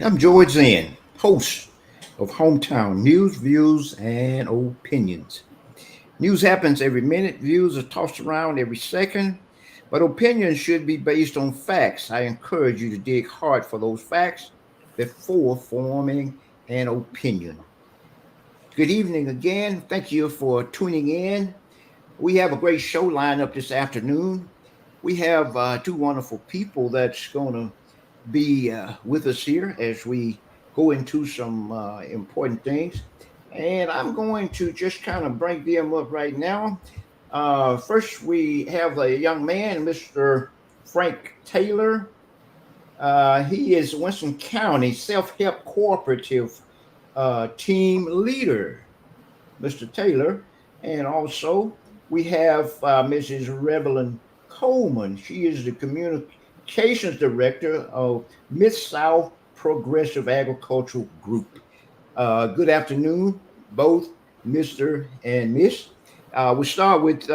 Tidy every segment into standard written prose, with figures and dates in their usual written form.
I'm George Zinn, host of Hometown News, Views, and Opinions. News happens every minute, views are tossed around every second, but opinions should be based on facts. I encourage you to dig hard for those facts before forming an opinion. Good evening again. Thank you for tuning in. We have a great show lined up this afternoon. We have two wonderful people that's going to be with us here as we go into some important things. And I'm going to just kind of bring them up right now. First, we have a young man, Mr. Frank Taylor. He is Winston County Self Help Cooperative team leader, Mr. Taylor. And also, we have Mrs. Revelyn Coleman. She is the communications director of Mid South Progressive Agricultural Group. Good afternoon, both Mr. and Miss. We'll start with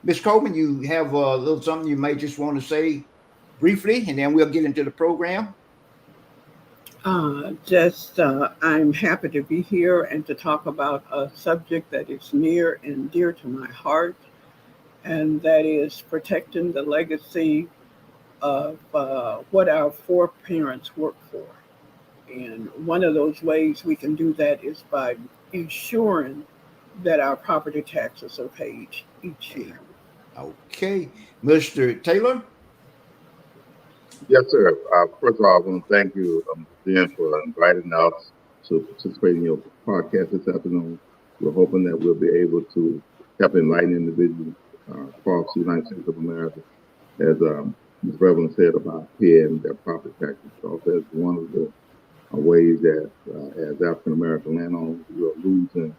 Miss Coleman. You have a little something you may just want to say briefly, and then we'll get into the program. I'm happy to be here and to talk about a subject that is near and dear to my heart, and that is protecting the legacy of what our foreparents worked for. And one of those ways we can do that is by ensuring that our property taxes are paid each Okay, year. okay. Mr. Taylor. Yes, sir. First of all, I want to thank you, Dan, for inviting us to participate in your podcast this afternoon. We're hoping that we'll be able to help enlighten individuals across the United States of America, as Ms. Revelyn said about paying their property taxes. So that's one of the ways that, as African American landowners, we're losing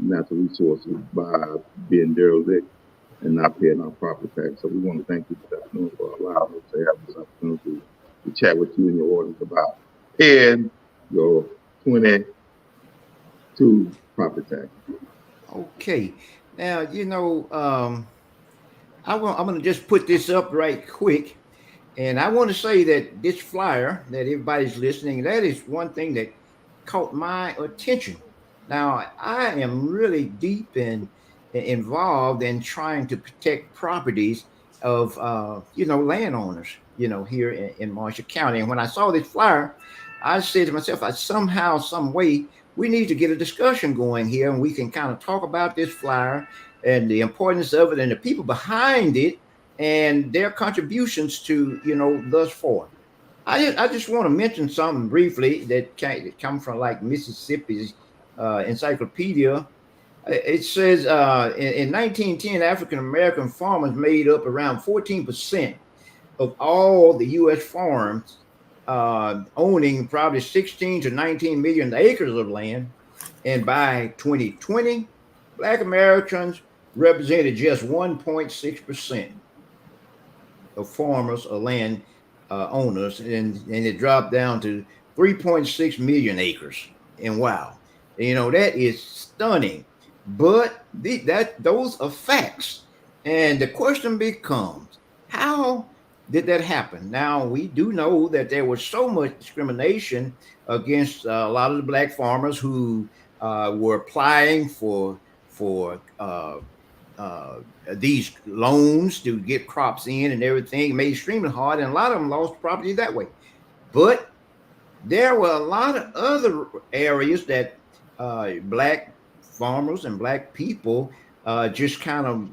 natural resources by being derelict and not paying our property tax. So we want to thank you this afternoon for allowing us to have this opportunity to chat with you and your audience about paying your 22 property tax. Okay. Now, I'm going to just put this up right quick. And I want to say that this flyer that everybody's listening, that is one thing that caught my attention. Now, I am really deep in involved in trying to protect properties of landowners, here in Marshall County. And when I saw this flyer, I said to myself, I somehow, some way, we need to get a discussion going here, and we can kind of talk about this flyer and the importance of it and the people behind it and their contributions to thus far. I just want to mention something briefly that come from like Mississippi's encyclopedia. It says in 1910, African American farmers made up around 14% of all the U.S. farms, owning probably 16 to 19 million acres of land. And by 2020, Black Americans represented just 1.6% of farmers or land owners, and it dropped down to 3.6 million acres. And wow, that is stunning. But those are facts, and the question becomes, how did that happen? Now we do know that there was so much discrimination against a lot of the black farmers who were applying for these loans to get crops in and everything. It made it extremely hard, and a lot of them lost property that way. But there were a lot of other areas that black farmers and black people just kind of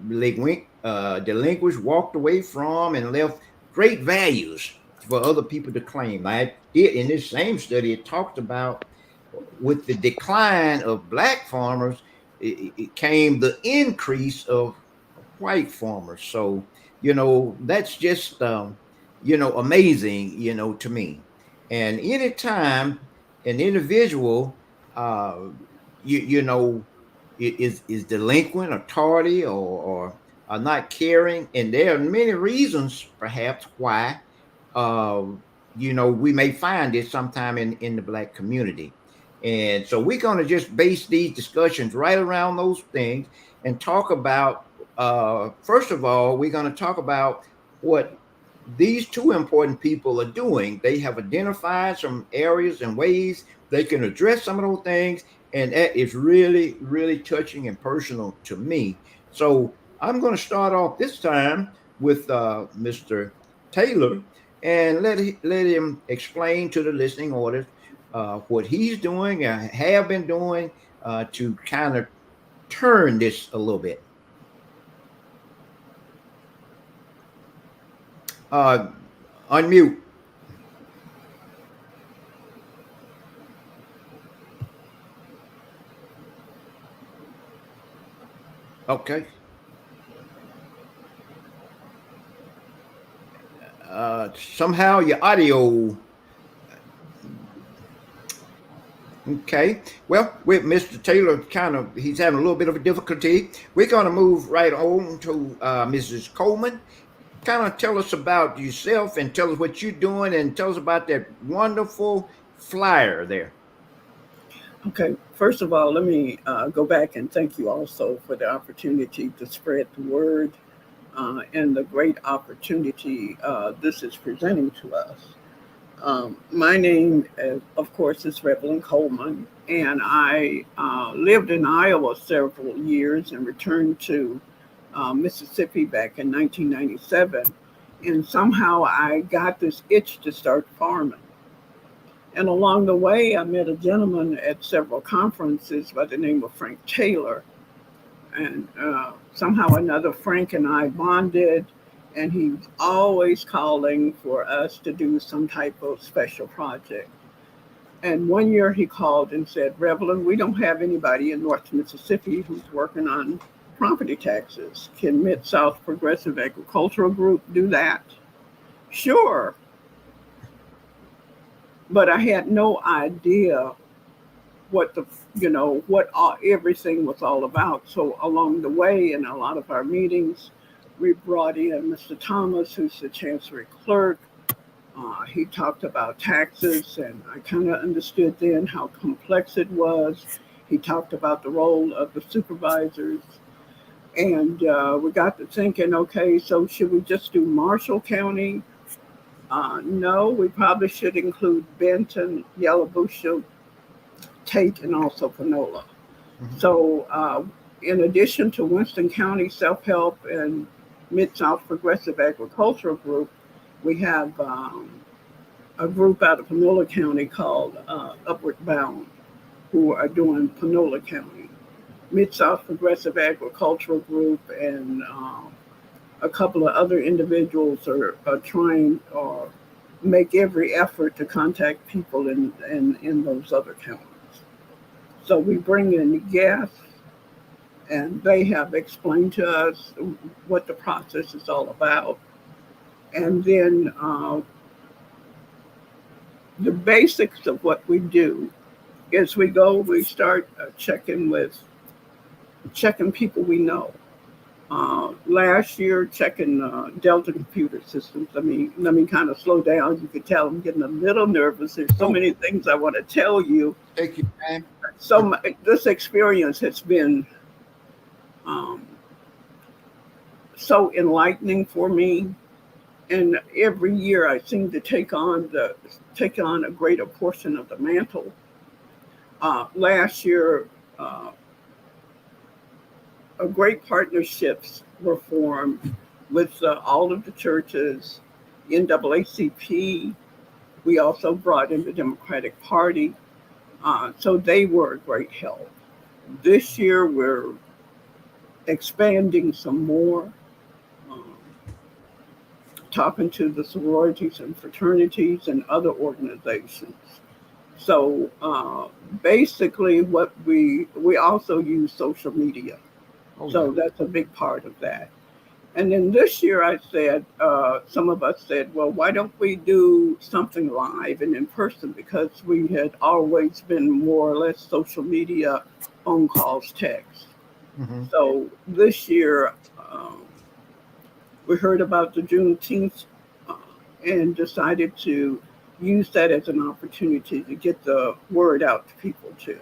delinquents walked away from and left great values for other people to claim. I did in this same study, it talked about with the decline of black farmers, it came the increase of white farmers. So, that's just, amazing, to me. And anytime an individual, you know, is delinquent or tardy or are not caring, and there are many reasons perhaps why, uh, we may find this sometime in the black community. And so we're going to just base these discussions right around those things and talk about, first of all, we're going to talk about what these two important people are doing. They have identified some areas and ways they can address some of those things, and that is really, really touching and personal to me. So I'm going to start off this time with Mr. Taylor and let him explain to the listening audience what he's doing and have been doing to kind of turn this a little bit. Unmute. Okay. Somehow your audio. Okay. Well, with Mr. Taylor, he's having a little bit of a difficulty. We're going to move right on to Mrs. Coleman. Kind of tell us about yourself and tell us what you're doing and tell us about that wonderful flyer there. Okay, first of all, let me go back and thank you also for the opportunity to spread the word and the great opportunity this is presenting to us. My name, of course, is Revelyn Coleman, and I lived in Iowa several years and returned to Mississippi back in 1997. And somehow I got this itch to start farming. And along the way, I met a gentleman at several conferences by the name of Frank Taylor. And somehow or another, Frank and I bonded, and he was always calling for us to do some type of special project. And one year he called and said, Revelyn, we don't have anybody in North Mississippi who's working on property taxes. Can Mid-South Progressive Agricultural Group do that? Sure. But I had no idea what everything was all about. So along the way, in a lot of our meetings, we brought in Mr. Thomas, who's the Chancery Clerk. He talked about taxes, and I kind of understood then how complex it was. He talked about the role of the supervisors. And we got to thinking, okay, so should we just do Marshall County? No, we probably should include Benton, Yellowbush, Tate, and also Panola. Mm-hmm. So in addition to Winston County Self-Help and Mid-South Progressive Agricultural Group, we have a group out of Panola County called Upward Bound, who are doing Panola County. Mid-South Progressive Agricultural Group and a couple of other individuals are trying or make every effort to contact people in those other counties. So we bring in guests, and they have explained to us what the process is all about. And then the basics of what we do is we start checking people we know. Last year, checking Delta computer systems. Let me kind of slow down. You can tell I'm getting a little nervous. There's so many things I want to tell you. Take your time. So this experience has been so enlightening for me, and every year I seem to take on a greater portion of the mantle. Last year, great partnerships were formed with all of the churches, NAACP. We also brought in the Democratic Party. So they were a great help. This year, we're expanding some more, talking to the sororities and fraternities and other organizations. So basically, what we also use social media. So that's a big part of that. And then this year I said, some of us said, well, why don't we do something live and in person? Because we had always been more or less social media, phone calls, texts. Mm-hmm. So this year we heard about the Juneteenth and decided to use that as an opportunity to get the word out to people too.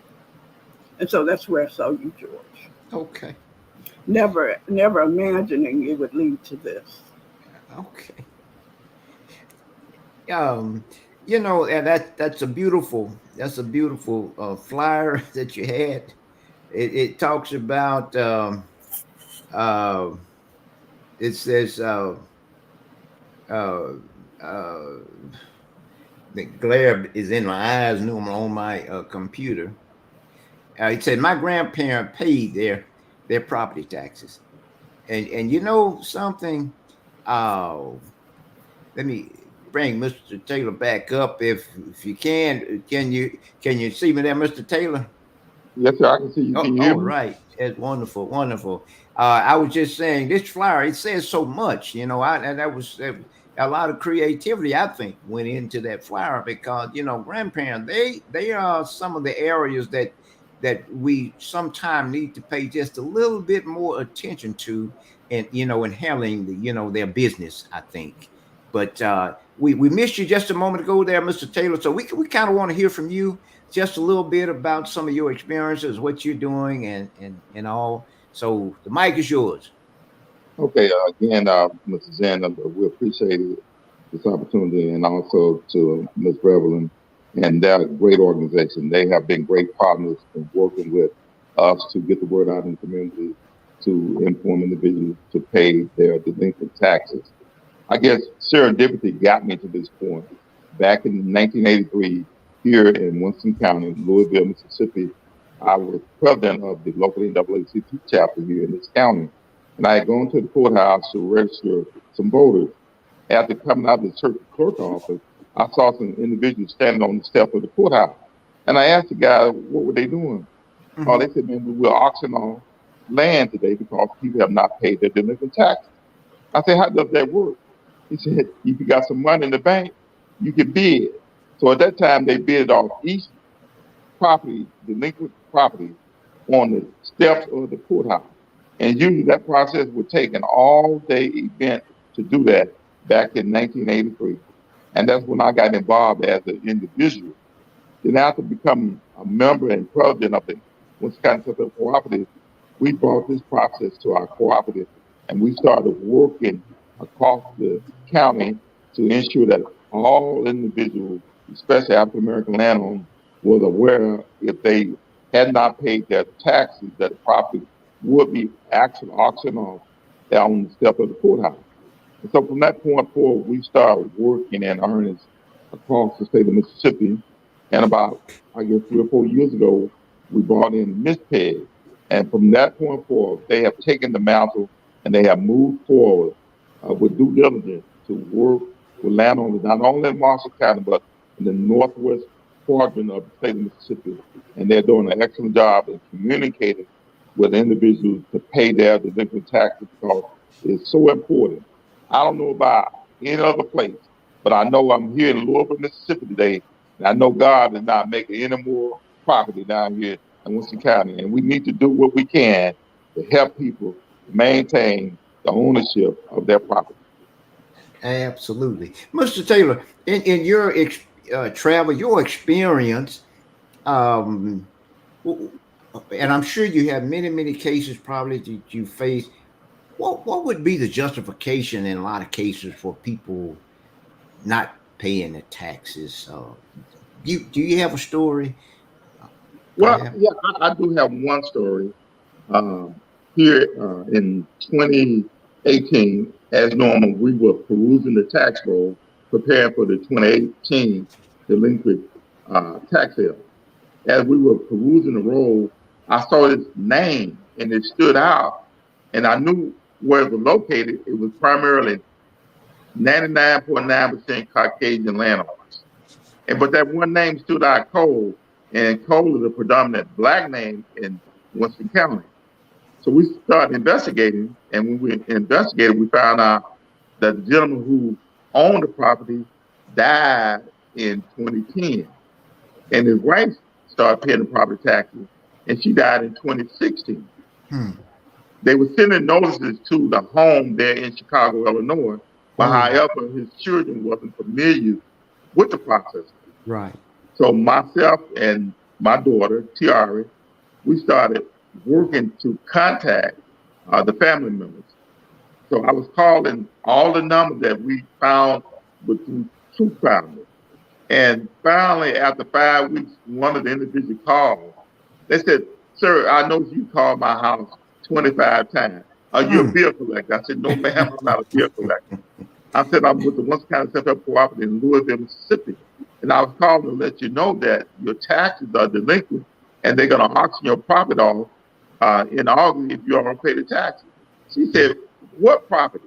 And so that's where I saw you, George. Okay. Never imagining it would lead to this. Okay. Um, and that's a beautiful flyer that you had. It talks about uh, it says uh, uh, the glare is in my eyes on my computer. It said my grandparent paid their property taxes, and you know something. Uh, Let me bring Mr. Taylor back up if you can. Can you see me there, Mr. Taylor? Yes, sir. I can see you. Oh, Can you hear all me? right. That's wonderful, wonderful. I was just saying this flyer, it says so much, and that was a lot of creativity, I think, went into that flyer because, grandparents, they are some of the areas that we sometimes need to pay just a little bit more attention to and, in handling their business, I think. But we missed you just a moment ago there, Mr. Taylor. So we kind of want to hear from you just a little bit about some of your experiences, what you're doing, and all. So the mic is yours. Okay. Again, Mr. Zen, we appreciate this opportunity, and also to Ms. Revelyn, and they're a great organization. They have been great partners in working with us to get the word out in the community, to inform individuals to pay their delinquent taxes. I guess serendipity got me to this point. Back in 1983, here in Winston County, Louisville, Mississippi, I was president of the local NAACP chapter here in this county. And I had gone to the courthouse to register some voters. After coming out of the circuit clerk office, I saw some individuals standing on the step of the courthouse. And I asked the guy, what were they doing? Oh, Mm-hmm. they said, man, we will auction off land today because people have not paid their delinquent taxes. I said, how does that work? He said, if you got some money in the bank, you can bid. So at that time, they bid off each property, delinquent property, on the steps of the courthouse. And usually that process would take an all-day event to do that back in 1983. And that's when I got involved as an individual. Then after becoming a member and president of the Wisconsin Cooperative, we brought this process to our cooperative, and we started working across the county to ensure that all individuals, especially African American landowners, was aware if they had not paid their taxes, that the property would be actually auctioned off on the step of the courthouse. And so from that point forward, we started working in earnest across the state of Mississippi. And about, I guess, 3 or 4 years ago, we brought in MSPAG. And from that point forward, they have taken the mantle and they have moved forward with due diligence to work with landowners, not only in Marshall County, but in the northwest quadrant of the state of Mississippi. And they're doing an excellent job in communicating with individuals to pay their delinquent taxes because it's so important. I don't know about any other place, but I know I'm here in Louisville, Mississippi today, and I know God is not making any more property down here in Winston County, and we need to do what we can to help people maintain the ownership of their property. Absolutely, Mr. Taylor. In your travel, your experience, um, and I'm sure you have many cases probably that you face. What would be the justification in a lot of cases for people not paying the taxes? Do you have a story? Well, Perhaps. yeah, I do have one story. Um, Here in 2018, as normal, we were perusing the tax roll, preparing for the 2018 delinquent tax sale. As we were perusing the roll, I saw this name and it stood out, and I knew where it was located. It was primarily 99.9% Caucasian landowners. But that one name stood out, Cole, and Cole is a predominant black name in Winston County. So we started investigating, and when we investigated, we found out that the gentleman who owned the property died in 2010, and his wife started paying the property taxes, and she died in 2016. Hmm. They were sending notices to the home there in Chicago, Illinois, but Oh, however, his children wasn't familiar with the process. right. So myself and my daughter, Tiara, we started working to contact the family members. So I was calling all the numbers that we found with two families. And finally, after 5 weeks, one of the individuals called. They said, "Sir, I know you called my house 25 times. Are you a bill collector?" I said, "No, ma'am, I'm not a bill collector." I said, "I'm with the Winston County Central Cooperative in Louisville, Mississippi. And I was calling to let you know that your taxes are delinquent and they're going to auction your property off in August if you don't pay the taxes." She said, "What property?"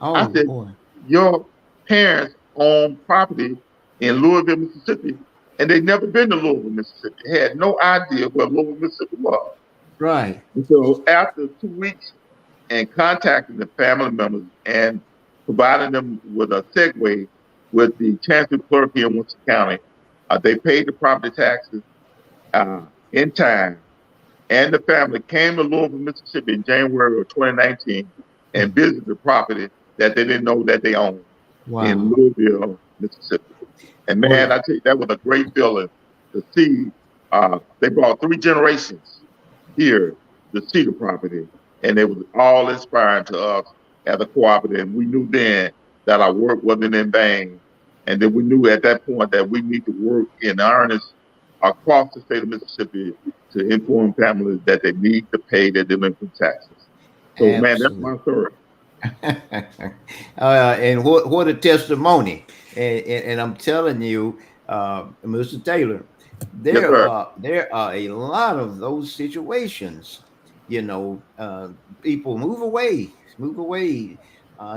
I Oh said, boy. "Your parents own property in Louisville, Mississippi, and they'd never been to Louisville, Mississippi. They had no idea where Louisville, Mississippi was." Right. And so after 2 weeks and contacting the family members and providing them with a segue with the Chancery Clerk here in Winston County, they paid the property taxes in time. And the family came to Louisville, Mississippi in January of 2019 and visited the property that they didn't know that they owned in Wow. Louisville, Mississippi. And man, I tell you, that was a great feeling to see. They brought 3 generations here to see the property, and it was all inspiring to us as a cooperative. And we knew then that our work wasn't in vain, and then we knew at that point that we need to work in earnest across the state of Mississippi to inform families that they need to pay their delinquent taxes. So, man, that's my story. And what a testimony! And I'm telling you, Mr. Taylor, there are a lot of those situations. People move away.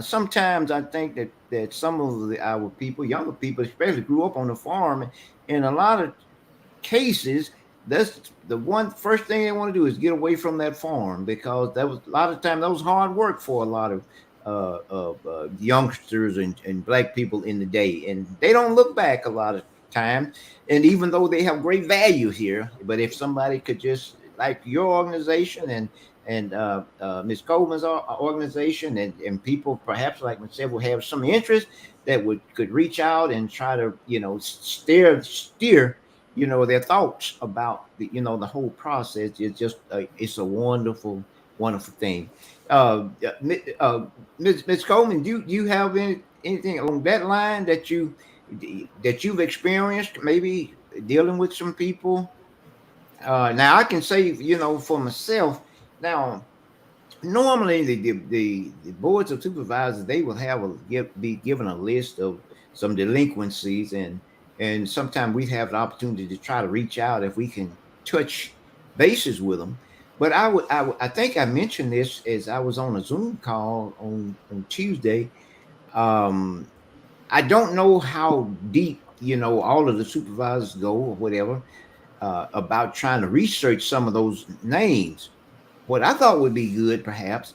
Sometimes I think that some of our people, younger people especially, grew up on the farm. In a lot of cases, that's the first thing they want to do is get away from that farm, because that was a lot of time that was hard work for a lot of youngsters and black people in the day, and they don't look back a lot of times. And even though they have great value here, but if somebody could just, like your organization and Ms. Coleman's organization, and people perhaps like myself will have some interest that could reach out and try to steer their thoughts about the whole process. It's just it's a wonderful thing. Ms. Coleman, do you have anything along that line that you've experienced, maybe dealing with some people? Now I can say, for myself, now normally the boards of supervisors, they will be given a list of some delinquencies, and sometimes we have the opportunity to try to reach out if we can touch bases with them. But I think I mentioned this as I was on a Zoom call on Tuesday. I don't know how deep all of the supervisors go or whatever about trying to research some of those names. What I thought would be good, perhaps,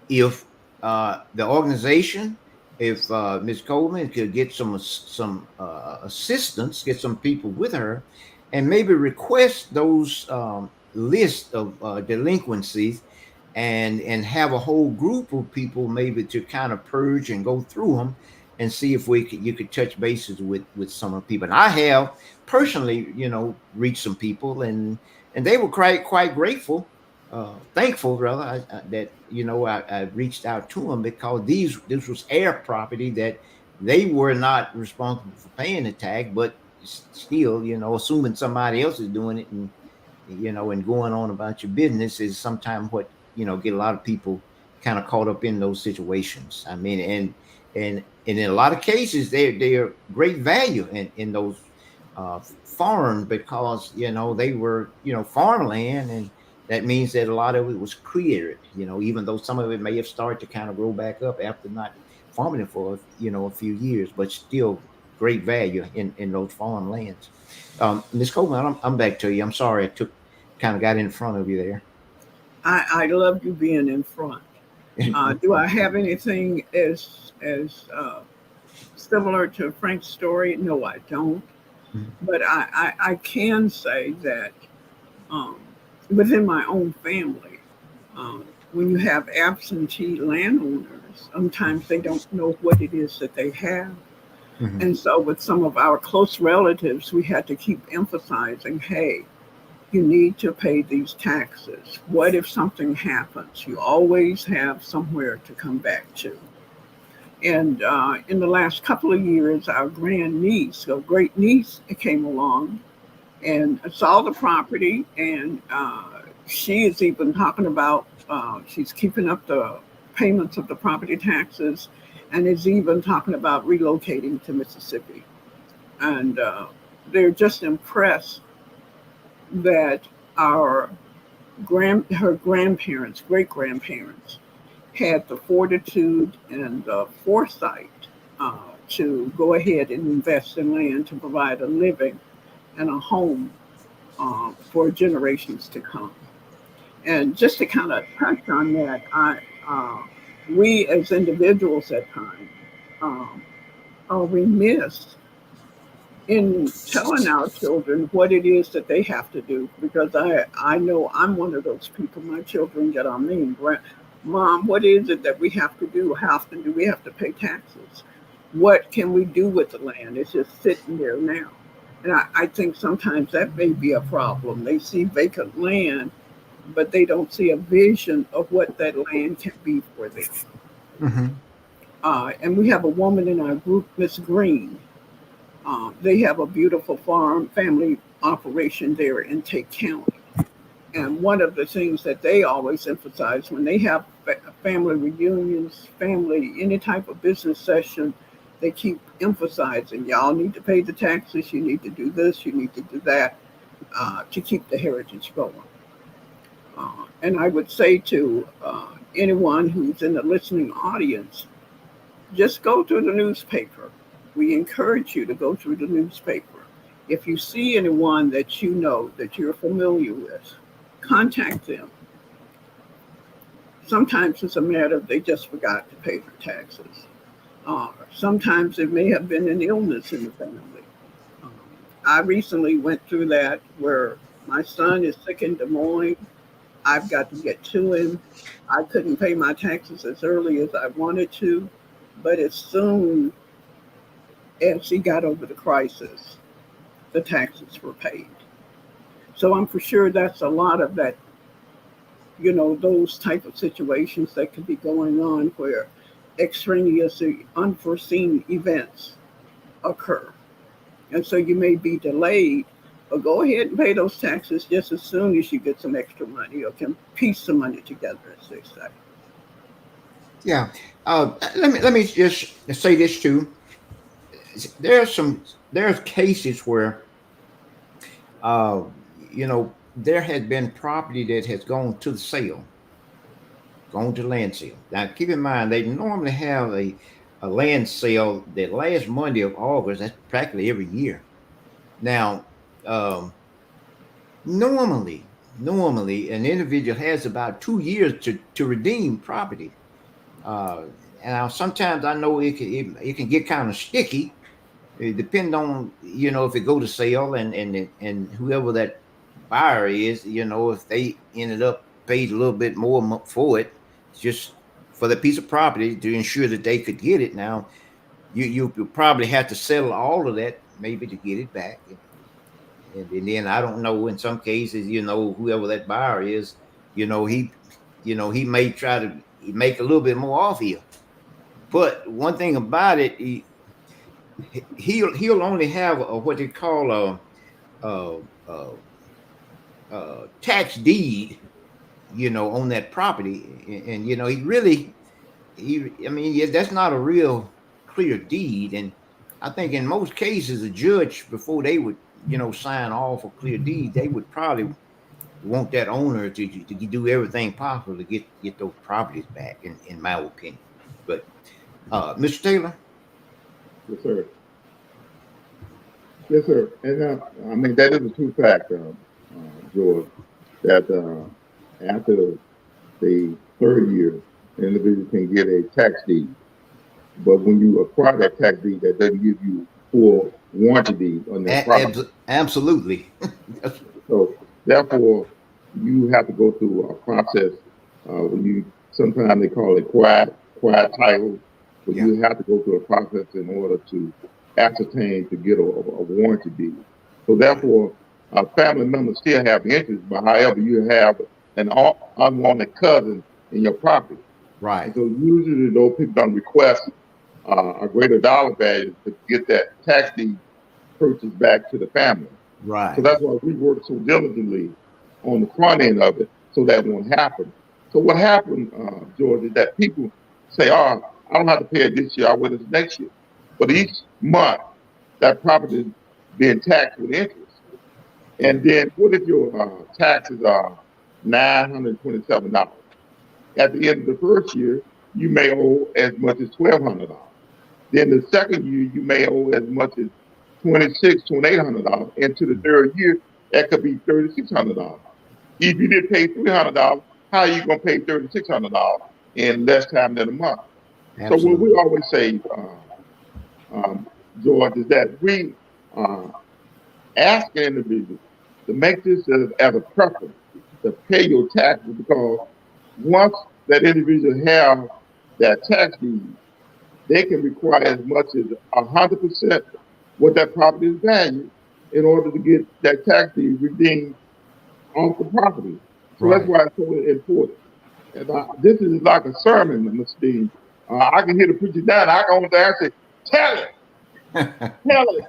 if the organization, if Ms. Coleman could get some assistance, get some people with her, and maybe request those lists of delinquencies, and have a whole group of people maybe to kind of purge and go through them and see if you could touch bases with some of the people. And I have personally, reached some people, and they were quite grateful, thankful rather, that I reached out to them, because this was air property that they were not responsible for paying the tag, but still, assuming somebody else is doing it, and and going on about your business is sometimes what get a lot of people kind of caught up in those situations. I mean, and in a lot of cases, they are great value in those farms, because they were farmland, and that means that a lot of it was cleared. Even though some of it may have started to kind of grow back up after not farming it for a few years, but still great value in those farmlands. Ms. Coleman, I'm back to you. I'm sorry I kind of got in front of you there. I love you being in front. Do I have anything as similar to Frank's story? No, I don't. Mhm. But I can say that within my own family, when you have absentee landowners, sometimes they don't know what it is that they have. Mhm. And so with some of our close relatives, we had to keep emphasizing, hey, you need to pay these taxes. What if something happens? You always have somewhere to come back to. And in the last couple of years, our grand niece, or great niece, came along and saw the property, and she is even talking about she's keeping up the payments of the property taxes, and is even talking about relocating to Mississippi. And they're just impressed that our her grandparents, great grandparents, had the fortitude and the foresight uh, to go ahead and invest in land to provide a living and a home for generations to come. And just to kind of touch on that, we as individuals at times um, are remiss in telling our children what it is that they have to do, because I know I'm one of those people. My children get on me, Mom, what is it that we have to do? How often do we have to pay taxes? What can we do with the land? It's just sitting there now. And I think sometimes that may be a problem. They see vacant land, but they don't see a vision of what that land can be for them. Mm-hmm. And we have a woman in our group, Miss Green. They have a beautiful farm family operation there in Tate County. And one of the things that they always emphasize when they have family reunions, any type of business session, they keep emphasizing, y'all need to pay the taxes, you need to do this, you need to do that, to keep the heritage going. And I would say to anyone who's in the listening audience, just go through the newspaper. We encourage you to go through the newspaper. If you see anyone that you know, that you're familiar with, contact them. Sometimes it's a matter of they just forgot to pay their taxes. Sometimes it may have been an illness in the family. I recently went through that where my son is sick in Des Moines. I've got to get to him. I couldn't pay my taxes as early as I wanted to, but as soon as he got over the crisis, the taxes were paid. So I'm for sure that's a lot of that, those type of situations that could be going on where extraneous, unforeseen events occur. And so you may be delayed, but go ahead and pay those taxes just as soon as you get some extra money or can piece some money together, as they say. Yeah. Let me just say this too. There's cases where uh, there has been property that has gone to the sale, gone to land sale. Now keep in mind they normally have a land sale the last Monday of August. That's practically every year. Now, um, normally an individual has about 2 years to redeem property. Uh, and now sometimes I know it can get kind of sticky. It depends on if it go to sale and whoever that buyer is, if they ended up paid a little bit more for it, just for the piece of property to ensure that they could get it. Now you probably have to settle all of that maybe to get it back. And then I don't know. In some cases, whoever that buyer is, he may try to make a little bit more off here. But one thing about it, he'll only have what they call a, a, tax deed, on that property, and he really, I mean, yeah, that's not a real clear deed, and I think in most cases, a judge before they would, sign off a clear deed, they would probably want that owner to do everything possible to get those properties back, in my opinion. But Mr. Taylor. Yes, sir. Yes, sir. And I mean, that is a true fact, George, that after the third year, the individual can get a tax deed. But when you acquire that tax deed, that doesn't give you full warranty deed on that property. Absolutely. So therefore, you have to go through a process. When you sometimes they call it quiet title, but Yeah. you have to go through a process in order to ascertain to get a warranty deed. So therefore, family members still have interest, but however, you have an unwanted cousin in your property. Right. And so usually those people don't request a greater dollar value to get that tax deed purchased back to the family. Right. So that's why we work so diligently on the front end of it, so that won't happen. So what happened, George, is that people say, "Oh, I don't have to pay it this year. I will it next year." But each month, that property is being taxed with interest. And then, what if your taxes are $927? At the end of the first year, you may owe as much as $1,200. Then the second year, you may owe as much as $2,800. And to the third year, that could be $3,600. If you did pay $300, how are you going to pay $3,600 in less time than a month? Absolutely. So what we always say, George, is that we ask an individual to make this as a preference to pay your taxes, because once that individual have that tax deed, they can require as much as 100% what that property is valued in order to get that tax deed redeemed off the property. So Right. that's why it's so important. And this is like a sermon, Mr. Dean. I can hear the preacher down. I go there and say, tell it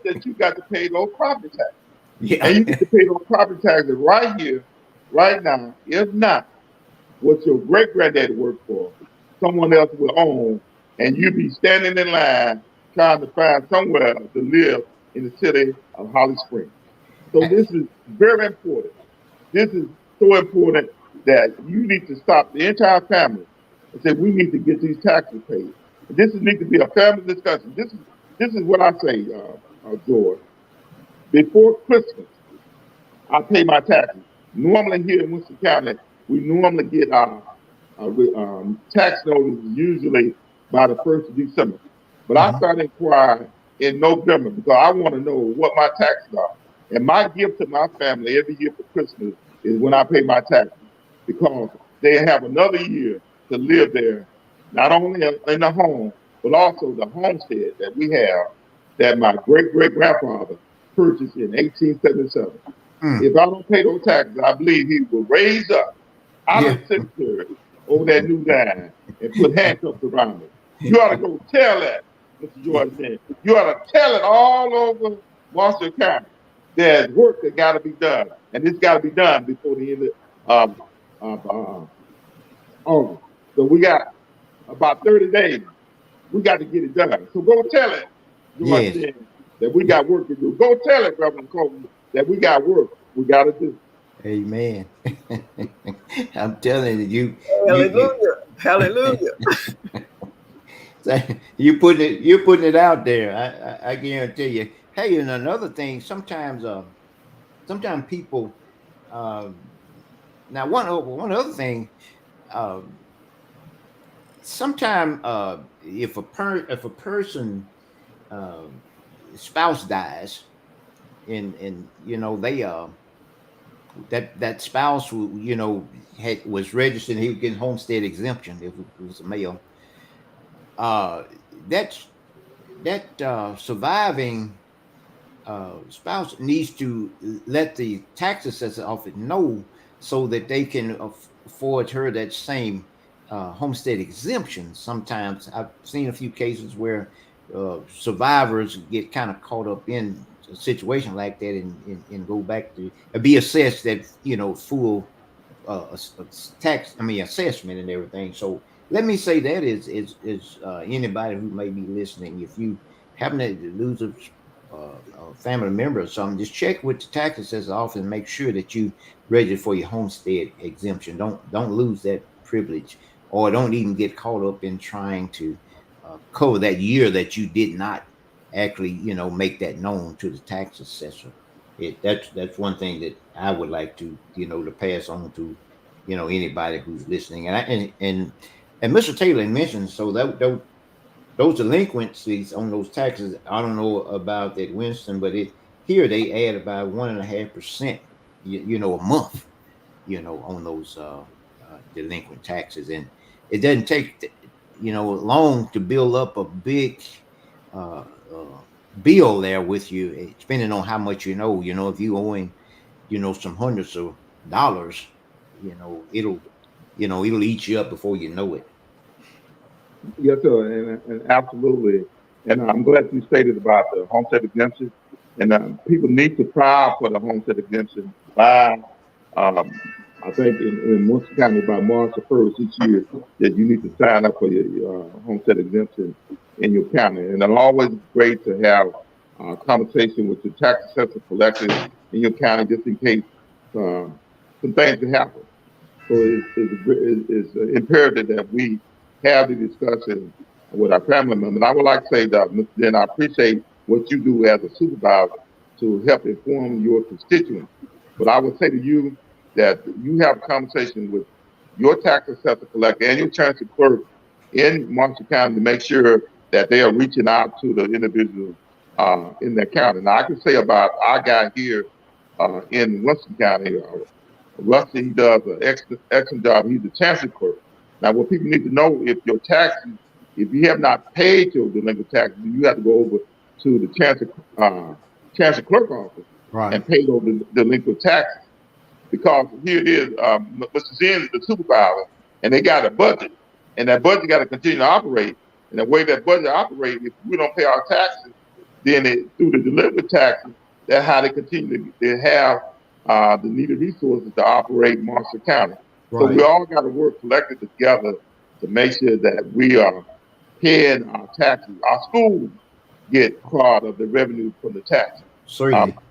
that you got to pay those property taxes. Yeah. And you get to pay those property taxes right here, right now. If not, what your great granddaddy worked for, someone else will own, and you be standing in line trying to find somewhere to live in the city of Holly Springs. So this is very important. This is so important that you need to stop the entire family and say, we need to get these taxes paid. This needs to be a family discussion. This is what I say, George. Before Christmas, I pay my taxes. Normally here in Winston County, we normally get our tax notice usually by the 1st of December. But I start inquiring in November, because I want to know what my taxes are. And my gift to my family every year for Christmas is when I pay my taxes, because they have another year to live there, not only in the home, but also the homestead that we have that my great-great-grandfather purchased in 1877. If I don't pay those taxes, I believe he will raise up out of the cemetery over that new line and put handcuffs around it. You ought to go tell that, Mr. George. You ought to tell it all over Washington County. There's work that got to be done, and it's got to be done before the end of August. So we got about 30 days. We got to get it done. So go tell it, George, that we got work to do. Go tell it, Reverend Coleman, that we got work we got to do. Amen. I'm telling you. Hallelujah. Hallelujah. You're putting it out there. I guarantee you. Hey, and another thing, sometimes people now one other thing, sometimes if a person spouse dies, and they that spouse who was registered, and he was getting homestead exemption if it was a male. That surviving spouse needs to let the tax assessor office know, so that they can afford her that same homestead exemption. Sometimes I've seen a few cases where survivors get kind of caught up in a situation like that and go back to be assessed that full assessment and everything. So let me say that is anybody who may be listening, if you happen to lose a family member or something, just check with the tax assessor's office and make sure that you register for your homestead exemption. Don't lose that privilege, or don't even get caught up in trying to cover that year that you did not actually make that known to the tax assessor. That's one thing that I would like to to pass on to anybody who's listening. And Mr. Taylor mentioned, so that those delinquencies on those taxes, I don't know about at Winston, but here they add about 1.5%, a month, on those delinquent taxes, and it doesn't take long to build up a big bill there with you, depending on how much if you owing some hundreds of dollars, it'll eat you up before you know it. Yes, sir, and absolutely. And I'm glad you stated about the homestead exemption. And people need to file for the homestead exemption by, um, I think in Winston County by March the 1st each year, that you need to sign up for your homestead exemption in your county. And it's always great to have a conversation with your tax assessor collector in your county just in case some things can happen. So it's imperative that we have the discussion with our family members. And I would like to say that, Mr. Den, I appreciate what you do as a supervisor to help inform your constituents. But I would say to you that you have a conversation with your tax assessor collector and your transfer clerk in Marshall County to make sure that they are reaching out to the individuals in that county. Now, I can say about our guy here in Winston County, Rusty, he does an excellent job. He's the chancellor clerk. Now, what people need to know, if your taxes, if you have not paid your delinquent taxes, you have to go over to the chancellor clerk office and pay those delinquent taxes. Because here it is, Mr. Zen is the supervisor, and they got a budget, and that budget got to continue to operate. And the way that budget operates, if we don't pay our taxes, then through the delinquent taxes, that's how they continue to have the needed resources to operate Marshall County. Right. So we all got to work collectively together to make sure that we are paying our taxes. Our schools get part of the revenue from the taxes.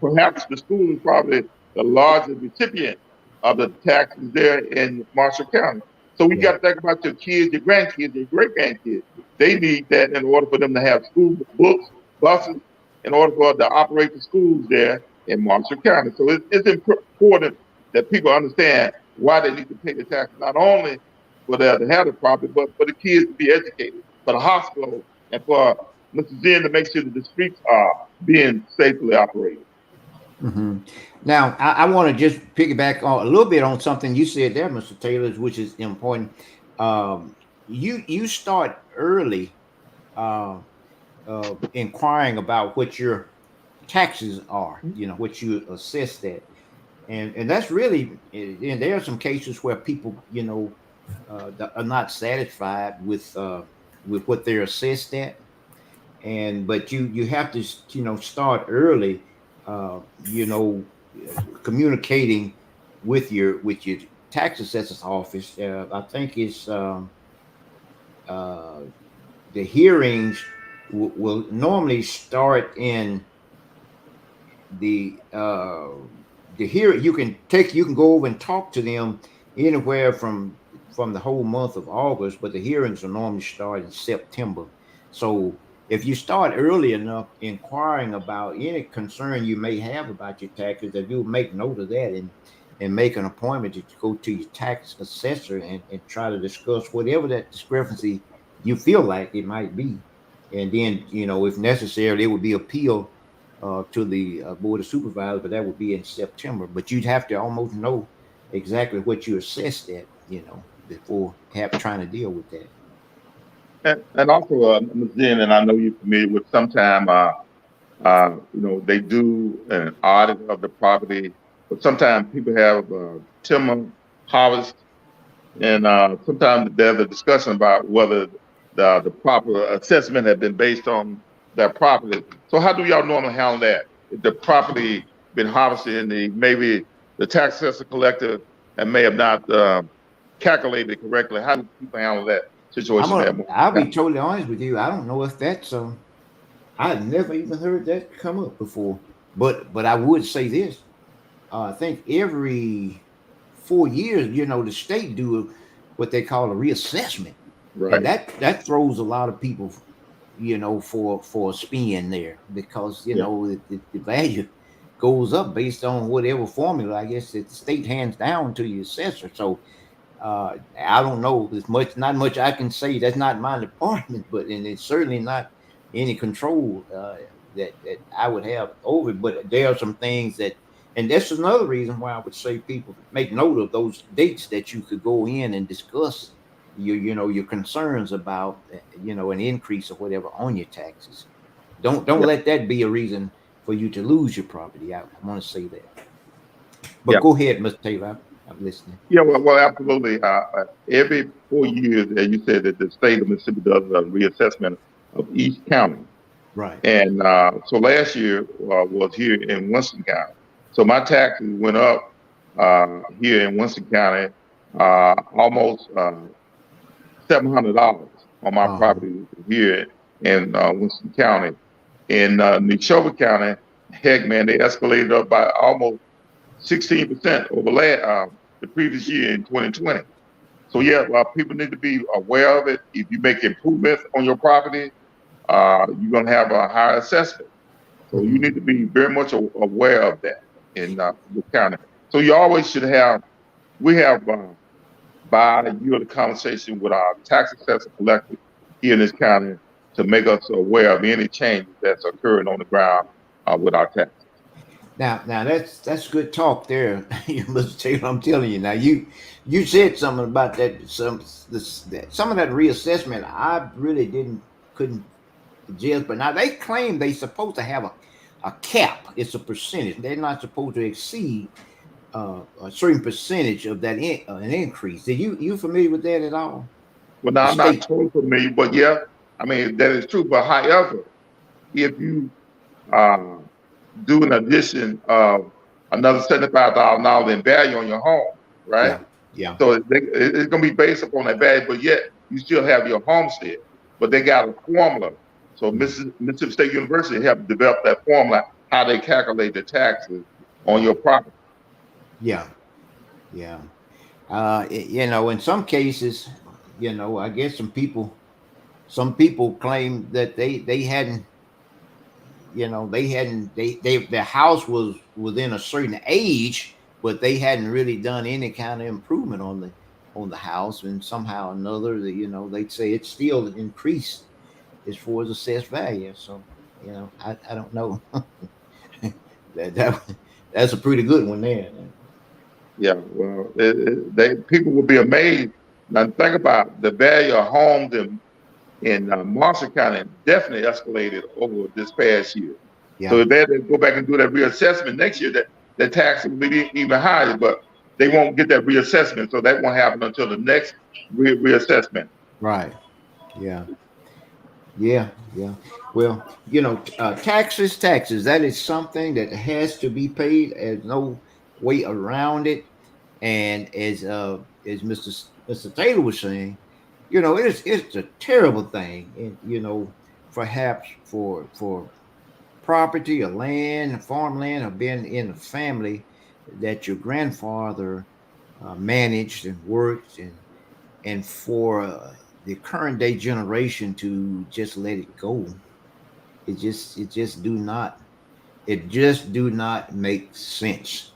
Perhaps the school is probably the largest recipient of the taxes there in Marshall County. So we got to think about your kids, your grandkids, your great-grandkids. They need that in order for them to have school books, buses, in order for them to operate the schools there in Marshall County. So it's important that people understand why they need to pay the taxes, not only for them to have the property, but for the kids to be educated, for the hospital, and for Mr. Zen to make sure that the streets are being safely operated. Mm-hmm. Now, I want to just piggyback on a little bit on something you said there, Mr. Taylor, which is important. You start early inquiring about what your taxes are, what you assess that, and that's really. And there are some cases where people, are not satisfied with what they're assessed at, but you have to start early. Communicating with your tax assessor's office. I think it's the hearings will normally start in the hearing. You can go over and talk to them anywhere from the whole month of August, but the hearings will normally start in September. So if you start early enough inquiring about any concern you may have about your taxes, if you'll make note of that and make an appointment to go to your tax assessor and try to discuss whatever that discrepancy you feel like it might be. And then, if necessary, it would be appealed to the Board of Supervisors, but that would be in September. But you'd have to almost know exactly what you assessed at, before trying to deal with that. And also, Ms. Jen, and I know you're familiar with, sometimes, they do an audit of the property, but sometimes people have timber harvest, and sometimes there's a discussion about whether the proper assessment has been based on that property. So how do y'all normally handle that? If the property been harvested and maybe the tax assessor collector and may have not calculated correctly, how do people handle that situation? I'll be totally honest with you. I don't know if that's I've never even heard that come up before. But I would say this. I think every 4 years, the state do what they call a reassessment. Right. And that throws a lot of people, for a spin there, because the value goes up based on whatever formula, I guess, that the state hands down to the assessor. So I don't know, not much I can say. That's not my department, and it's certainly not any control that I would have over it. But there are some things and that's another reason why I would say people make note of those dates that you could go in and discuss your concerns about an increase or whatever on your taxes. Don't let that be a reason for you to lose your property. I want to say that. But go ahead, Mr. Taylor. I'm listening. Yeah, well, absolutely. Every 4 years, as you said, that the state of Mississippi does a reassessment of each county. Right. And so last year was here in Winston County. So my taxes went up here in Winston County almost $700 on my Uh-huh. property here in Winston County. In Neshoba County, heck, man, they escalated up by almost 16% over the previous year in 2020. So yeah, people need to be aware of it. If you make improvements on your property, you're gonna have a higher assessment. So you need to be very much aware of that in the county. So you always should have. We have bi-yearly conversation with our tax assessor collector here in this county to make us aware of any changes that's occurring on the ground with our taxes. Now that's good talk there, Mr. Taylor. I'm telling you. Now you said something about that some of that reassessment. I really couldn't judge, but now they claim they supposed to have a cap. It's a percentage. They're not supposed to exceed a certain percentage of that an increase. Did you familiar with that at all? Well, now The I'm not state. totally familiar, but yeah, I mean that is true. But however, if you uh, do an addition of another $75,000 in value on your home, right? Yeah. Yeah. So it's going to be based upon that value, but yet you still have your homestead. But they got a formula. So Mississippi State University have developed that formula, how they calculate the taxes on your property. Yeah. Yeah. In some cases, I guess some people claim that they hadn't, their house was within a certain age, but they hadn't really done any kind of improvement on the house, and somehow or another, they'd say it's still increased as far as assessed value. So, I don't know. That's a pretty good one there. Yeah, well, people will be amazed. Now think about the value of homes in Marshall County definitely escalated over this past year. So Yeah. if they had to go back and do that reassessment next year, that tax will be even higher, but they won't get that reassessment, so that won't happen until the next reassessment. Right. Yeah. Yeah. Yeah. Well, taxes. That is something that has to be paid. There's no way around it. And as Mr. Taylor was saying, it's a terrible thing, and perhaps for property or land, farmland, or been in a family that your grandfather managed and worked, and for the current day generation to just let it go, it just do not make sense.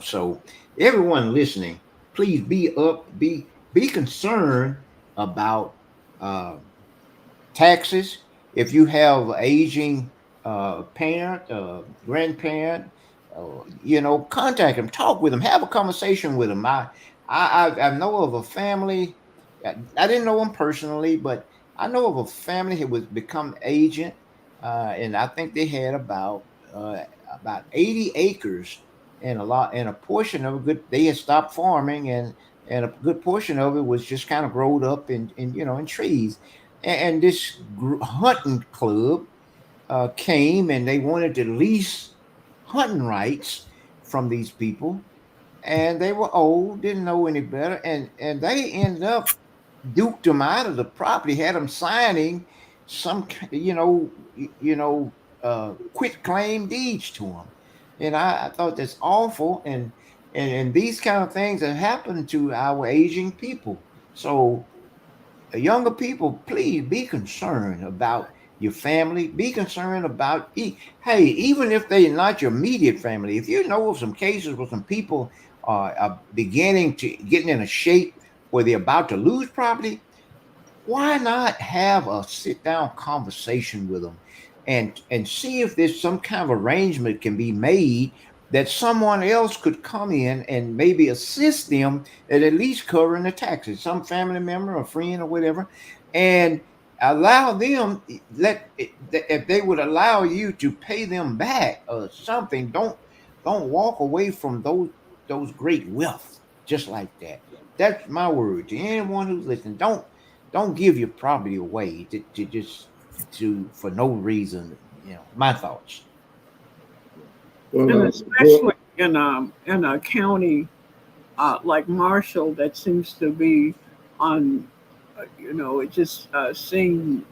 So everyone listening, please be concerned about uh, taxes. If you have aging parent, grandparent, contact them, talk with them, have a conversation with them. I know of a family. I didn't know them personally, but I know of a family who was become agent, and I think they had about 80 acres, and a portion of it, they had stopped farming, and a good portion of it was just kind of growed up in trees. And this hunting club came, and they wanted to lease hunting rights from these people, and they were old, didn't know any better, and they ended up duped them out of the property, had them signing some, quit claim deeds to them. And I thought that's awful, and these kind of things have happened to our aging people. So younger people, please be concerned about your family. Be concerned about, hey, even if they're not your immediate family, if you know of some cases where some people are beginning to getting in a shape where they're about to lose property, why not have a sit down conversation with them and see if there's some kind of arrangement can be made that someone else could come in and maybe assist them at least covering the taxes, some family member or friend or whatever, and allow them, if they would allow you to pay them back or something. Don't walk away from those great wealth just like that. That's my word to anyone who's listening. Don't give your property away to just to for no reason. My thoughts. Well, And especially in a county like Marshall, that seems to be on, it just seeing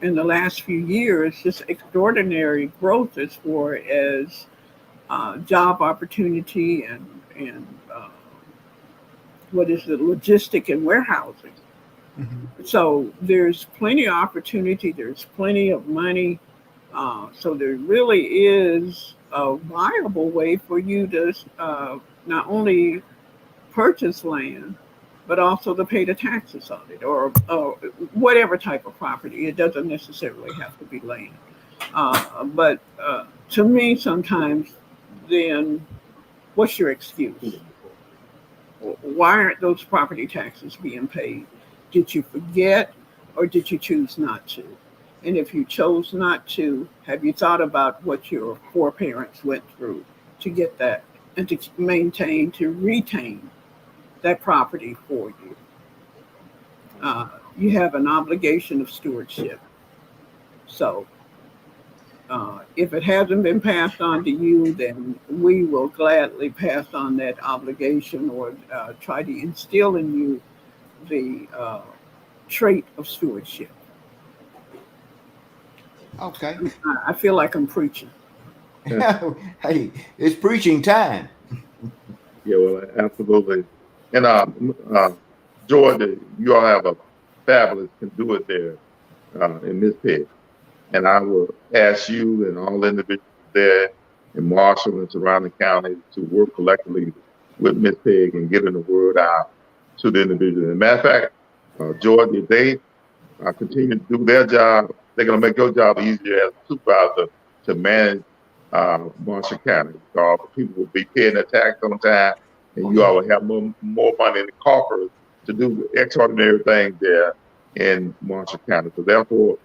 in the last few years just extraordinary growth as far as job opportunity and what is it, logistic and warehousing. Mhm. So there's plenty of opportunity. There's plenty of money. So there really is a viable way for you to not only purchase land, but also to pay the taxes on it or whatever type of property. It doesn't necessarily have to be land. But to me, sometimes, then what's your excuse? Why aren't those property taxes being paid? Did you forget or did you choose not to? And if you chose not to, have you thought about what your foreparents went through to get that and to maintain, to retain that property for you? You have an obligation of stewardship. So if it hasn't been passed on to you, then we will gladly pass on that obligation or try to instill in you the trait of stewardship. Okay. I feel like I'm preaching. Hey, it's preaching time. yeah, well, absolutely. And Georgia, you all have a fabulous conduit there in this pit. And I will ask you and all individuals there in Marshall and surrounding counties to work collectively with Ms. Peg and getting the word out to the individual. As a matter of fact, Georgia, if they continue to do their job, they're going to make your job easier as a supervisor to manage Marshall County. Because people will be paying their tax on time, and Oh, you yeah. all will have more money in the coffers to do extraordinary things there in Marshall County. So therefore,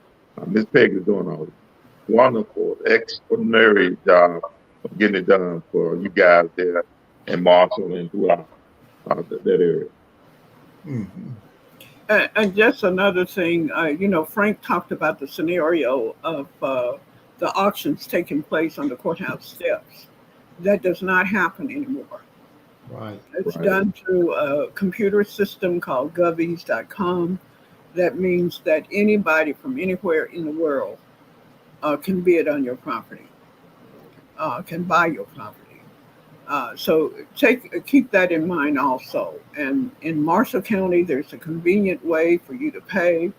Ms. Peg is doing a wonderful, extraordinary job of getting it done for you guys there in Marshall and throughout that area. Mhm. And just another thing, Frank talked about the scenario of the auctions taking place on the courthouse steps. That does not happen anymore. Right. It's Right. done through a computer system called govies.com. That means that anybody from anywhere in the world can bid on your property, can buy your property. So keep that in mind also. And in Marshall County, there's a convenient way for you to pay.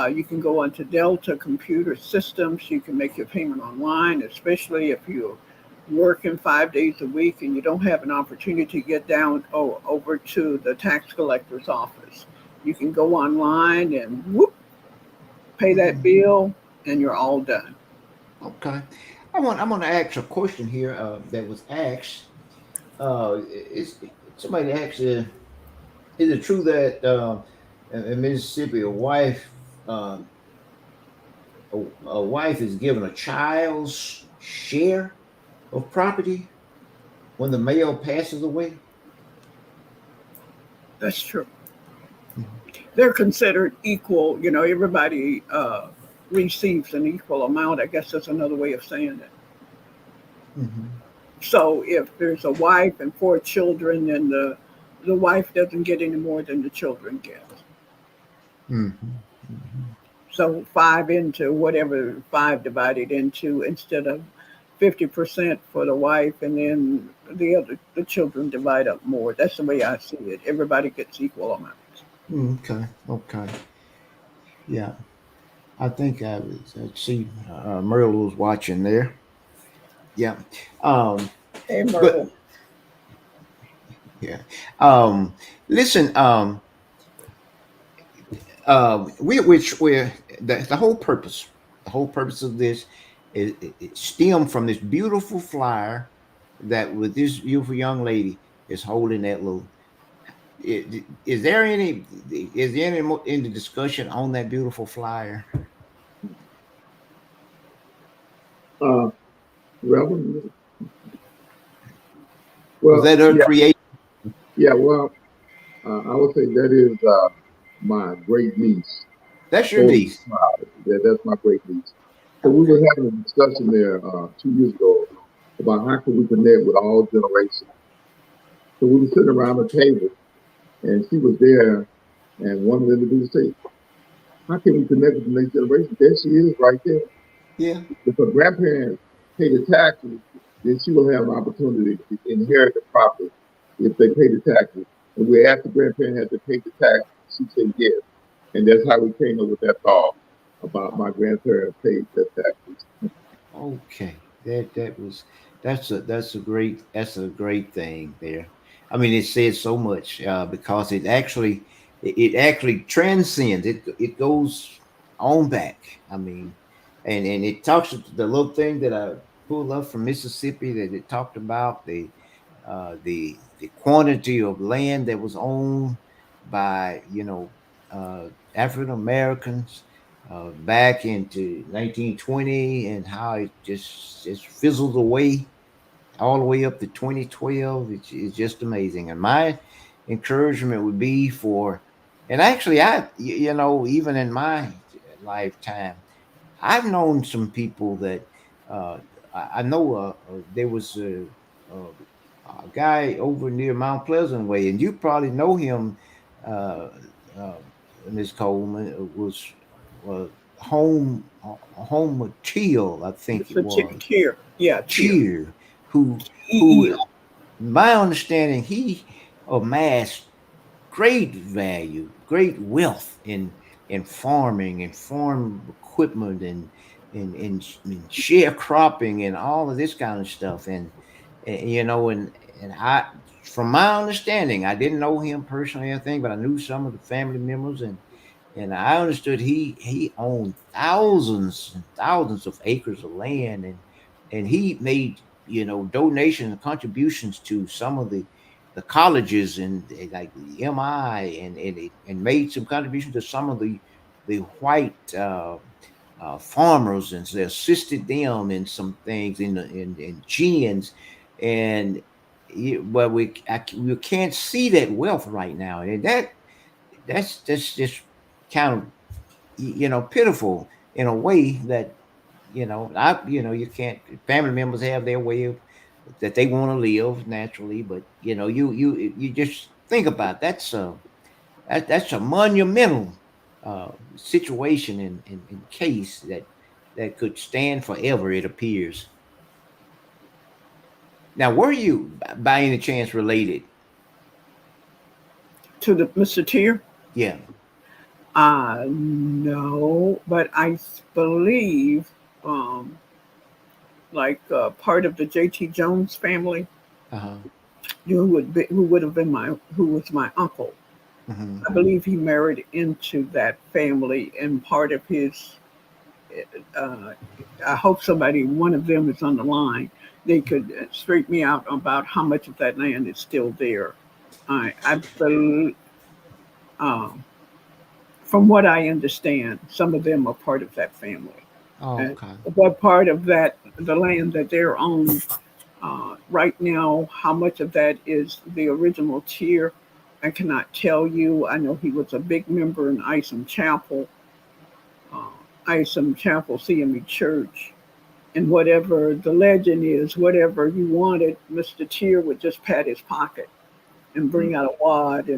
You can go onto Delta Computer Systems. You can make your payment online, especially if you're working 5 days a week and you don't have an opportunity to get down over to the tax collector's office. You can go online and whoop, pay that bill, and you're all done. Okay. I'm going to ask a question here that was asked. Is somebody asked, is it true that in Mississippi uh, a wife is given a child's share of property when the male passes away? That's true. Mhm. They're considered equal. Everybody receives an equal amount. I guess that's another way of saying it. Mhm. So if there's a wife and 4 children, then the wife doesn't get any more than the children get. Mhm. Mhm. So five into whatever five divided into, instead of 50% for the wife, and then the children divide up more. That's the way I see it. Everybody gets equal amounts. Okay. Okay. Yeah. I think I see Merle was watching there. Yeah. Um, Hey, but Myrtle. yeah. Listen. We're the whole purpose of this it stemmed from this beautiful flyer that with this beautiful young lady is holding that little. Is there any more in the discussion on that beautiful flyer? Uh, Reverend, Was well, that her yeah, creation? Yeah, well, I would say that is my great niece. That's your Holy niece. smile. That's my great niece. So we Okay. were having a discussion there 2 years ago about how can we connect with all generations. So we were sitting around the table, and she was there, and one of the individuals said, "How can we connect with the next generation?" There she is, right there. Yeah. If her grandparents pay the taxes, then she will have an opportunity to inherit the property if they pay the taxes. And we asked the grandparent had to pay the taxes. She said yes. And that's how we came up with that thought about my grandparents paid their taxes. Okay. That's a great thing there. I mean, it says so much because it actually transcends. It goes on back. I mean, and it talks the little thing that I pulled up from Mississippi that it talked about the quantity of land that was owned by African Americans back into 1920 and how it just fizzled away all the way up to 2012. It's just amazing. And my encouragement would be and actually, even in my lifetime, I've known some people that uh, I know there was a guy over near Mount Pleasant Way, and you probably know him, uh, uh, Miss Coleman, was home Teal, I think it Mr. was Tier. Yeah, Tier. Cheer, who EE. who my understanding he amassed great value, great wealth in farming and farm equipment and sharecropping and all of this kind of stuff. And I, from my understanding, I didn't know him personally or anything, but I knew some of the family members and I understood he owned thousands and thousands of acres of land and he made donations and contributions to some of the colleges and like the MI and made some contributions to some of the white farmers and they assisted them in some things in gins and we can't see that wealth right now and that's just kind of pitiful in a way that you can't family members have their way of that they want to live naturally but you just think about it. That's a monumental situation in case that could stand forever it appears. Now were you by any chance related? To the Mr. Tier? Yeah. No, but I believe, um, part of the J.T. Jones family, Uh-huh. who would have been who was my uncle. Hmm. I believe he married into that family, and part of his. Uh, I hope one of them is on the line. They could straighten me out about how much of that land is still there. I believe, um, from what I understand, some of them are part of that family. Oh, And okay. what part of the land that they're on right now, how much of that is the original tier, I cannot tell you. I know he was a big member in Isom Chapel, uh, Isom Chapel CME Church. And whatever the legend is, whatever you wanted, Mr. Tier would just pat his pocket and bring out a wad Yeah.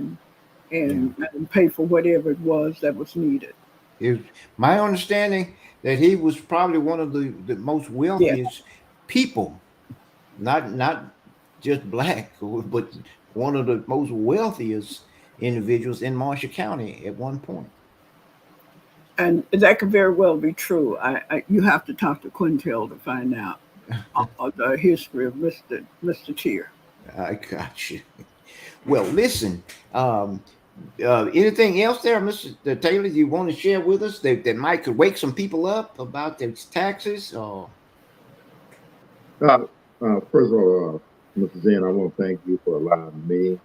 and pay for whatever it was that was needed. It, my understanding that he was probably one of the most Yeah. wealthiest people, not just black, but one of the most wealthiest individuals in Marshall County at one point. And that could very well be true. You have to talk to Quintel to find out the history of Mr. Tier. I got you. Well, listen. Um, Anything else there, Mr. Taylor? You want to share with us that might could wake some people up about their taxes? Or Uh, First of all, Mr. Zen, I want to thank you for allowing me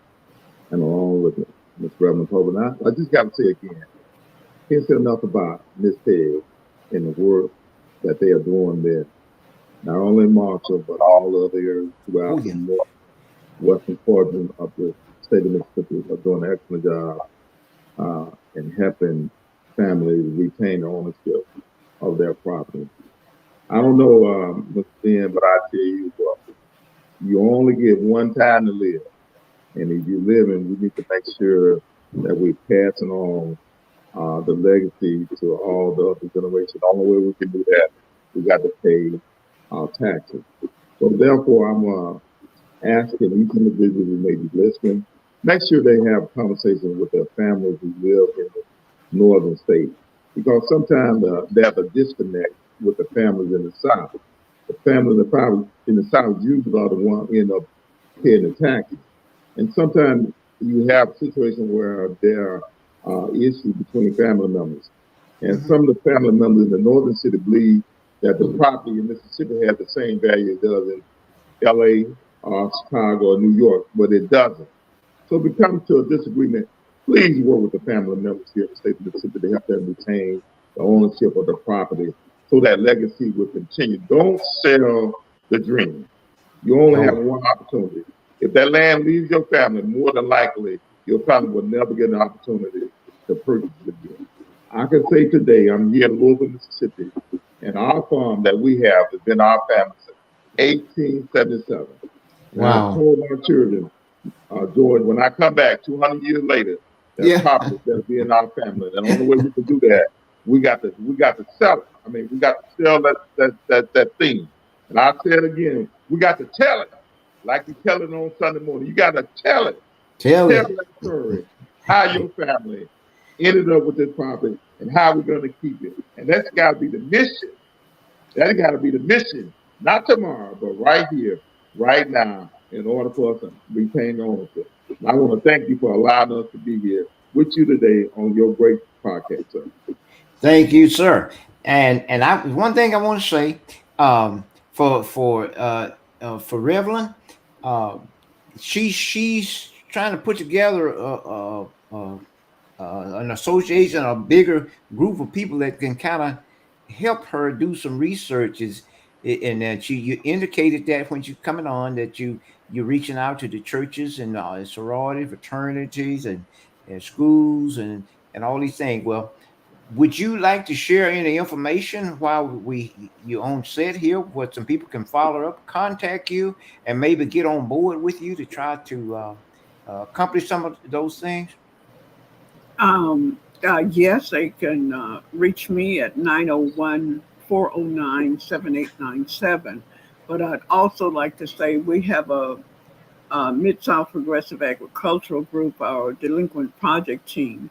and along with Ms. Revelyn Coleman. I just got to say again, can't say enough about Miss Peg and the work that they are doing there, not only in Marshall, but all other areas oh throughout the yeah, northwestern quadrant of the state of Mississippi are doing an excellent job in helping families retain the ownership of their property. I don't know, Mr. Ben, but I tell you what, you only get one time to live. And if you're living, we need to make sure that we're passing on the legacy to all the other generations. The only way we can do that, we got to pay our taxes. So therefore, I'm asking each individual who may be listening, make sure they have conversations with their families who live in the northern state. Because sometimes there's a disconnect with the families in the South. The families in the South usually are the ones end up paying the taxes. And sometimes you have situations where there are issues between family members. And some of the family members in the northern city believe that the property in Mississippi has the same value it does in LA, Chicago, or New York, but it doesn't. So if we come to a disagreement, please work with the family members here in the state of Mississippi to help them retain the ownership of the property so that legacy will continue. Don't sell the dream. You only have one opportunity. If that land leaves your family, more than likely, your family will never get an opportunity to purchase it again. I can say today, I'm here in Louisville, Mississippi, and our farm that we have has been our family since 1877. Wow. I told my children, George, when I come back 200 years later, that property that'll be in our family. And the only way we can do that, we got to sell it. I mean, we got to sell that thing. And I'll say it again, we got to tell it. Like you tell it on Sunday morning. You got to tell it. Tell that story. How your family ended up with this property and how we're going to keep it. And that's got to be the mission. That got to be the mission. Not tomorrow, but right here, right now, in order for us to retain ownership. And I want to thank you for allowing us to be here with you today on your great podcast, sir. Thank you, sir. And one thing I want to say for Revelyn, she's trying to put together an association, a bigger group of people that can kind of help her do some researches. And that you indicated that when you're coming on that you're reaching out to the churches and sorority fraternities and schools and all these things. Well, would you like to share any information while you on set here, where some people can follow up, contact you, and maybe get on board with you to try to accomplish some of those things? Yes, they can reach me at 901-409-7897. But I'd also like to say we have a Mid-South Progressive Agricultural Group, our delinquent project team.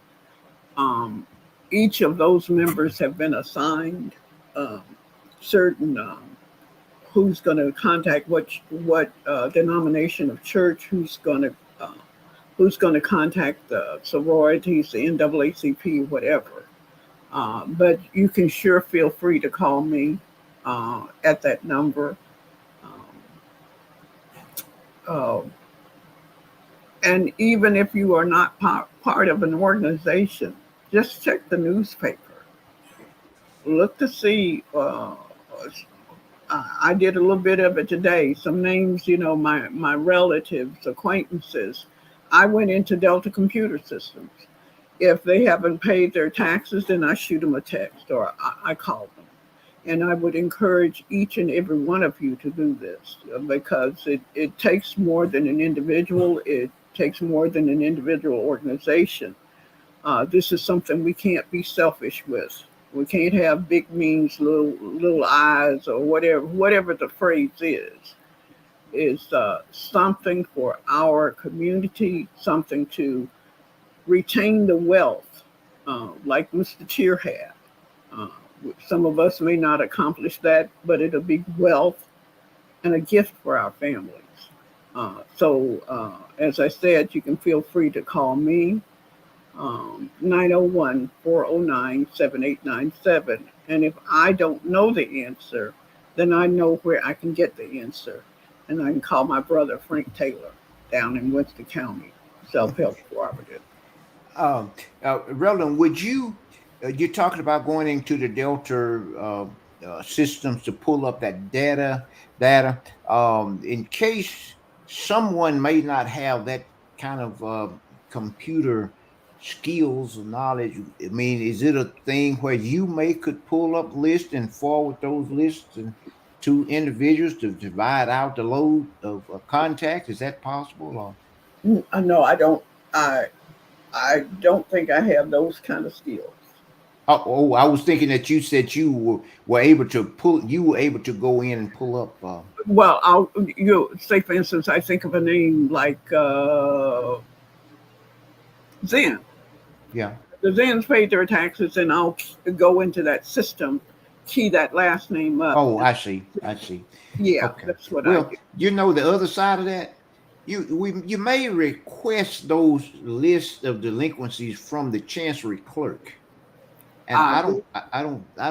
Each of those members have been assigned certain who's going to contact what denomination of church, who's going to contact the sororities, the NAACP, whatever. But you can sure feel free to call me at that number. And even if you are not part of an organization, just check the newspaper. Look to see. I did a little bit of it today. Some names, my relatives, acquaintances. I went into Delta Computer Systems. If they haven't paid their taxes, then I shoot them a text or I call them. And I would encourage each and every one of you to do this because it takes more than an individual. It takes more than an individual organization. This is something we can't be selfish with. We can't have big means, little eyes, or whatever the phrase is something for our community, something to retain the wealth, like Mr. Tier had. Some of us may not accomplish that, but it'll be wealth and a gift for our families. So as I said, you can feel free to call me, 901-409-7897. And if I don't know the answer, then I know where I can get the answer. And I can call my brother, Frank Taylor, down in Winston County, Self-Help Cooperative. Revelyn, would you're talking about going into the Delta systems to pull up that data, in case someone may not have that kind of computer skills or knowledge? I mean, is it a thing where you could pull up lists and forward those lists to individuals to divide out the load of contacts? Is that possible? Or No, I don't. I I don't think I have those kind of skills. I was thinking that you said you were able to pull. You were able to go in and pull up. Well, I'll say for instance, I think of a name like Zen. Yeah. The Zens paid their taxes, and I'll go into that system, key that last name up. Oh, I see. I see. Yeah, Okay. that's what I Well, do. you know the other side of that. You may request those lists of delinquencies from the chancery clerk, and Uh, I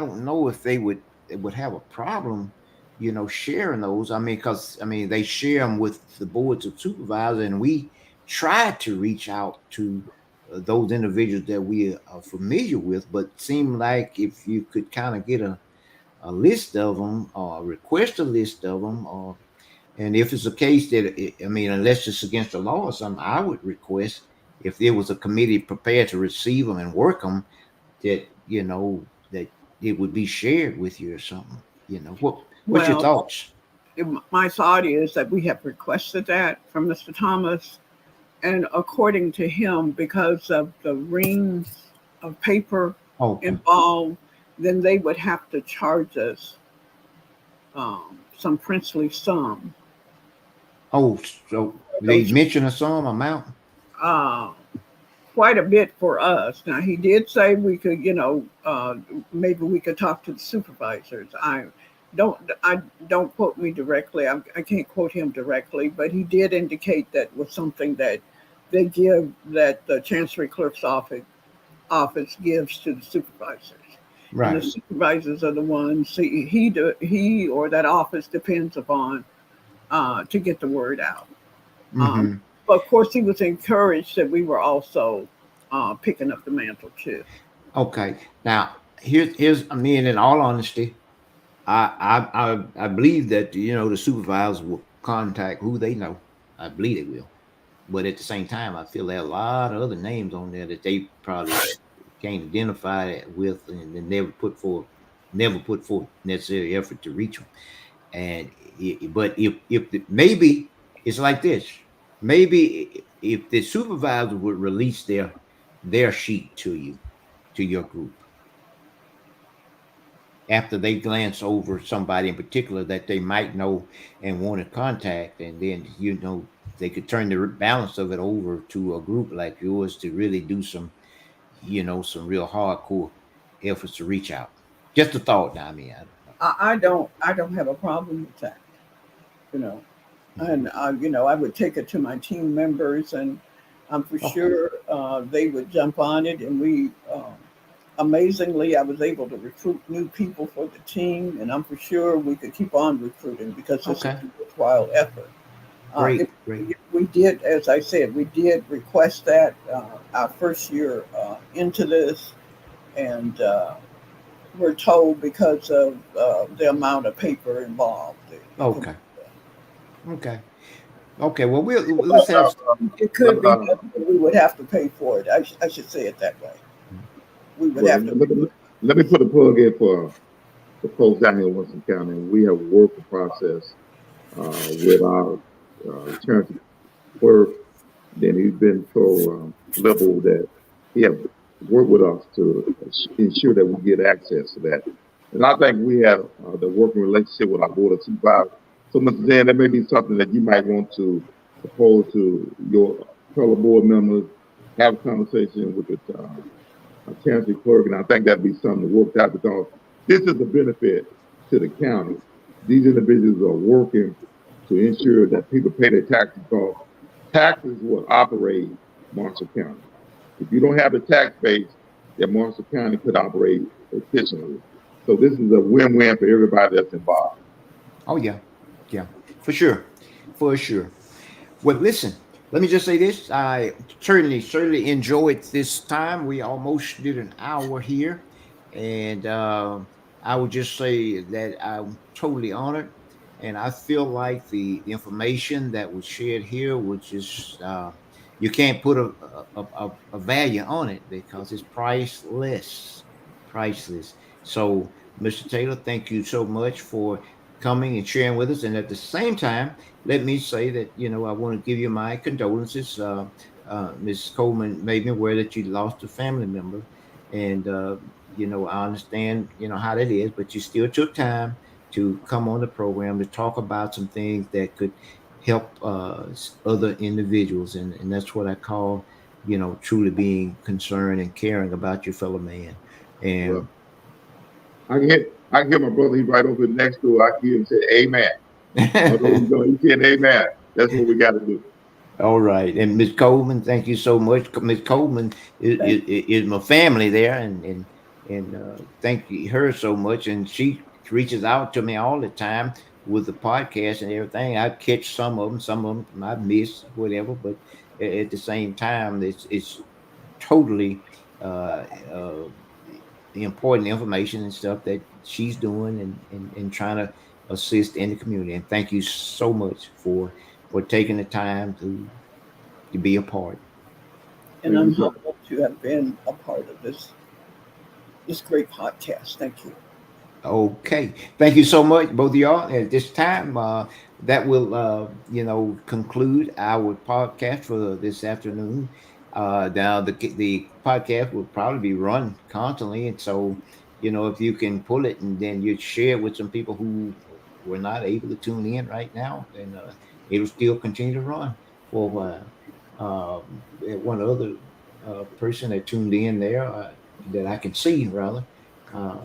don't know if they would have a problem, sharing those. I mean, because they share them with the boards of supervisors, and we try to reach out to those individuals that we are familiar with, but seem like if you could kind of get a list of them or request a list of them, or and if it's a case that unless it's against the law or something, I would request if there was a committee prepared to receive them and work them, that that it would be shared with you or something. What's your well, thoughts? my thought is that we have requested that from Mr. Thomas, and according to him, because of the reams of paper Okay. involved, then they would have to charge us some princely sum. Oh, so they Those mention a sum amount. uh, quite a bit for us. Now he did say we could, maybe we could talk to the supervisors. I don't quote me directly. I can't quote him directly, but he did indicate that was something that that the Chancery Clerk's office gives to the supervisors, and the Right. supervisors are the ones he or that office depends upon to get the word out. Um, Mm-hmm. but of course, he was encouraged that we were also picking up the mantle too. Okay. Now here's and in all honesty, I believe that the supervisors will contact who they know. I believe they will. But at the same time, I feel there are a lot of other names on there that they probably can't identify it with, and then never put forth necessary effort to reach them. And but maybe it's like this, maybe if the supervisor would release their sheet to you, to your group, after they glance over somebody in particular that they might know and want to contact, and then they could turn the balance of it over to a group like yours to really do some real hardcore efforts to reach out. Just a thought. Now, I don't know. I don't have a problem with that. You know, and I would take it to my team members, and I'm for Okay. sure they would jump on it. And we, amazingly, I was able to recruit new people for the team, and I'm for sure we could keep on recruiting because this is Okay. a worthwhile effort. If Great. Great. we did, as I said, we did request that our first year into this, and we're told because of the amount of paper involved. Okay. Okay. Okay. Well, let's But, have. It let, could be that we would have to pay for it. I should say it that way. We would well, have to. let me put a plug in for folks down here in Winston County. We have worked the process with our attorney clerk. Then he's been so level that he have worked with us to ensure that we get access to that. And I think we have the working relationship with our board of supervisors. So, Mr. Dan, that may be something that you might want to propose to your fellow board members, have a conversation with the chancery clerk, and I think that'd be something to work out because this is a benefit to the county. These individuals are working to ensure that people pay their taxes because taxes will operate Marshall County. If you don't have the tax base, then Marshall County could operate efficiently. So this is a win-win for everybody that's involved. Oh yeah. Yeah. For sure. For sure. Well, listen, let me just say this. I certainly enjoyed this time. We almost did an hour here. And I would just say that I'm totally honored. And I feel like the information that was shared here was just you can't put a value on it because it's priceless. So, Mr. Taylor, thank you so much for coming and sharing with us. And at the same time, let me say that I want to give you my condolences. Ms. Coleman made me aware that you lost a family member, and I understand how that is, but you still took time to come on the program to talk about some things that could help other individuals, and that's what I call truly being concerned and caring about your fellow man. And Well, I can hear my brother. He's right over next door. I can hear him say, "Amen." Although he's saying, "Amen." That's what we got to do. all right, and Ms. Coleman, thank you so much. Ms. Coleman is my family there, and thank you her so much. And she reaches out to me all the time with the podcast and everything. I catch some of them I miss, whatever. But at the same time, it's totally uh, the important information and stuff that she's doing and trying to assist in the community. And thank you so much for taking the time to be a part. And I'm humbled to have been a part of this great podcast. Thank you. Okay. Thank you so much, both of y'all. At this time, that will, conclude our podcast for this afternoon. Now, the podcast will probably be run constantly. And so, if you can pull it and then you share it with some people who were not able to tune in right now, then it'll still continue to run for a while. One other person that tuned in there that I can see, rather. Uh,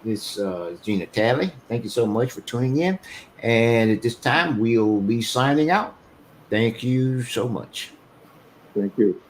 this Gina Talley. Thank you so much for tuning in. And at this time, we'll be signing out. Thank you so much. Thank you.